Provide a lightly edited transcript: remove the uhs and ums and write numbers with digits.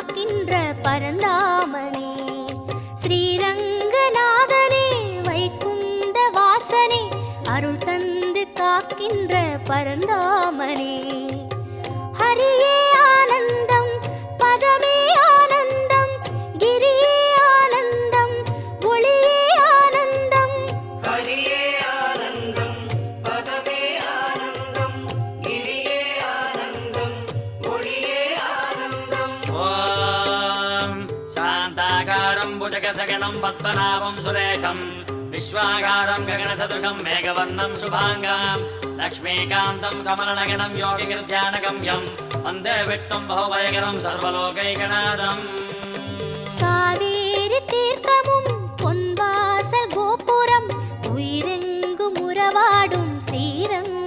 காக்கின்ற பரந்தாமனே ஸ்ரீரங்கநாதனே வைகுந்த வாசனே அருள் தந்து காக்கின்ற பரந்தாமனே ஹரியே ஆனந்தம் பதமே ஆனந்தம் கிரியே ஆனந்தம் ஒளியே ஆனந்தம் ஹரியே ஆனந்தம் பதமே ஆனந்தம் கிரியே ஆனந்தம் ஒளியே ஆனந்தம். ஓம் சாந்தாகாரம் புஜகசகணம் பத்மநாபம் சுரேஷம் விஸ்வாகாரம் ககனசதுஷம் மேகவர்ணம் சுபாங்கம் லக்ஷ்மீகாந்தம் கமலநகனம் யோகிகிருத்யானகம்யம் வந்தே விட்டும் பகுபயகரம் சர்வலோகைகநாதம். காவேரி தீர்த்தம்